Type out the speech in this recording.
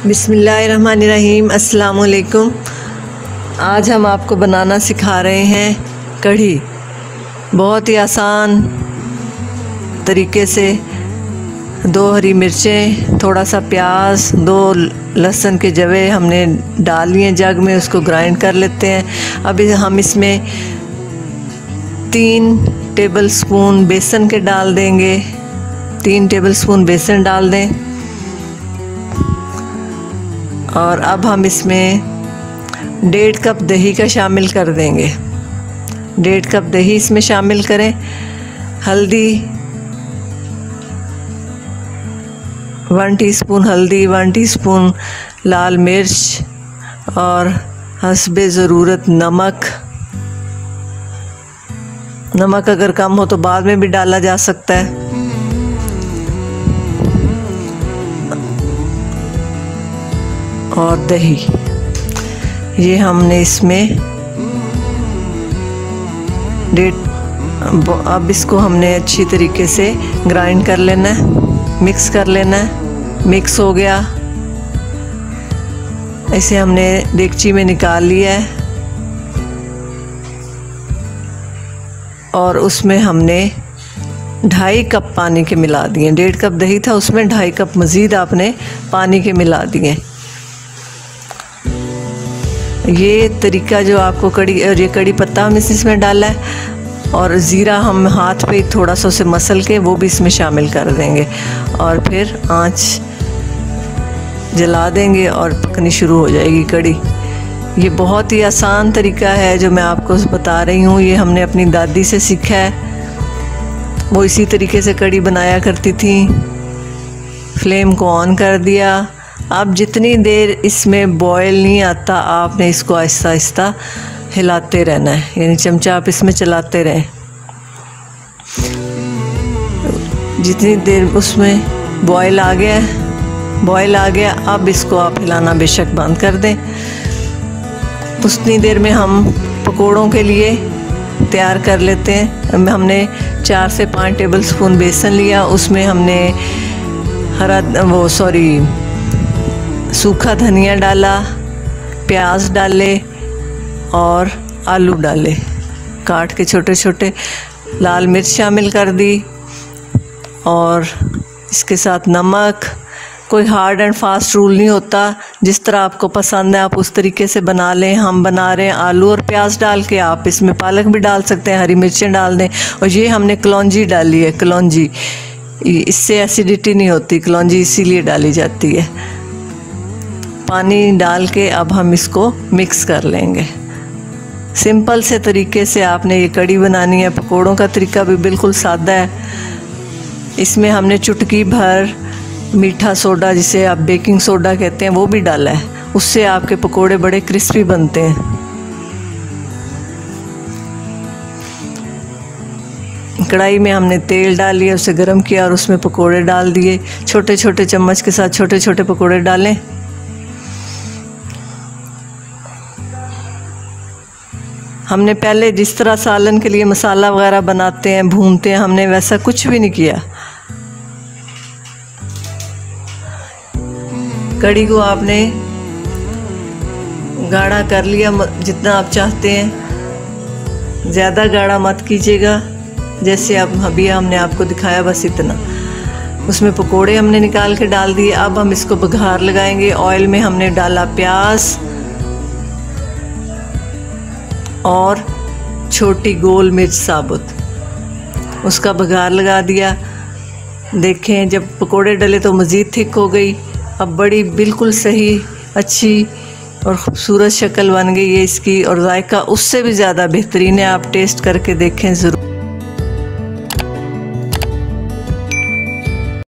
बिस्मिल्लाहिर्रहमानिर्रहीम। अस्सलाम वालेकुम। आज हम आपको बनाना सिखा रहे हैं कढ़ी, बहुत ही आसान तरीके से। 2 हरी मिर्चें, थोड़ा सा प्याज, 2 लहसुन के जवे हमने डाल लिए जग में, उसको ग्राइंड कर लेते हैं। अभी हम इसमें 3 टेबल स्पून बेसन के डाल देंगे। 3 टेबल स्पून बेसन डाल दें। और अब हम इसमें 1.5 कप दही का शामिल कर देंगे। 1.5 कप दही इसमें शामिल करें। हल्दी 1 टीस्पून हल्दी, 1 टीस्पून लाल मिर्च और हस्बे ज़रूरत नमक। नमक अगर कम हो तो बाद में भी डाला जा सकता है। और दही, ये हमने इसमें अब इसको हमने अच्छी तरीके से ग्राइंड कर लेना है, मिक्स कर लेना है। मिक्स हो गया, इसे हमने देगची में निकाल लिया है और उसमें हमने 2.5 कप पानी के मिला दिए। 1.5 कप दही था, उसमें 2.5 कप मज़ीद आपने पानी के मिला दिए। ये तरीका जो आपको कड़ी, और ये कड़ी पत्ता हम इसमें डाला है और ज़ीरा हम हाथ पे थोड़ा सा उसे मसल के वो भी इसमें शामिल कर देंगे और फिर आंच जला देंगे और पकनी शुरू हो जाएगी कड़ी। ये बहुत ही आसान तरीका है जो मैं आपको बता रही हूँ। ये हमने अपनी दादी से सीखा है, वो इसी तरीके से कड़ी बनाया करती थी। फ्लेम को ऑन कर दिया। अब जितनी देर इसमें बॉयल नहीं आता, आपने इसको आहिस्ता आहिस्ता हिलाते रहना है, यानी चमचा आप इसमें चलाते रहें। जितनी देर उसमें बॉयल आ गया, अब इसको आप हिलाना बेशक बंद कर दें। उतनी देर में हम पकोड़ों के लिए तैयार कर लेते हैं। हमने 4 से 5 टेबल स्पून बेसन लिया, उसमें हमने सूखा धनिया डाला, प्याज डाले और आलू डाले काट के छोटे छोटे, लाल मिर्च शामिल कर दी और इसके साथ नमक। कोई हार्ड एंड फास्ट रूल नहीं होता, जिस तरह आपको पसंद है आप उस तरीके से बना लें। हम बना रहे हैं आलू और प्याज डाल के, आप इसमें पालक भी डाल सकते हैं, हरी मिर्चें डाल दें। और ये हमने कलौंजी डाली है, कलौंजी, इससे एसिडिटी नहीं होती, कलौंजी इसीलिए डाली जाती है। पानी डाल के अब हम इसको मिक्स कर लेंगे। सिंपल से तरीके से आपने ये कड़ी बनानी है। पकोड़ों का तरीका भी बिल्कुल सादा है। इसमें हमने चुटकी भर मीठा सोडा, जिसे आप बेकिंग सोडा कहते हैं, वो भी डाला है। उससे आपके पकोड़े बड़े क्रिस्पी बनते हैं। कढ़ाई में हमने तेल डाल लिया, उसे गर्म किया और उसमें पकोड़े डाल दिए। छोटे छोटे चम्मच के साथ छोटे छोटे पकोड़े डालें। हमने पहले जिस तरह सालन के लिए मसाला वगैरह बनाते हैं, भूनते हैं, हमने वैसा कुछ भी नहीं किया। कड़ी को आपने गाढ़ा कर लिया जितना आप चाहते हैं, ज़्यादा गाढ़ा मत कीजिएगा, जैसे अब अभी हमने आपको दिखाया, बस इतना। उसमें पकोड़े हमने निकाल के डाल दिए। अब हम इसको बघार लगाएंगे। ऑयल में हमने डाला प्याज और छोटी गोल मिर्च साबुत, उसका बघार लगा दिया। देखें जब पकोड़े डले तो मज़ीद थिक हो गई। अब बड़ी बिल्कुल सही, अच्छी और ख़ूबसूरत शक्ल बन गई है इसकी, और जायका उससे भी ज़्यादा बेहतरीन है। आप टेस्ट करके देखें ज़रूर।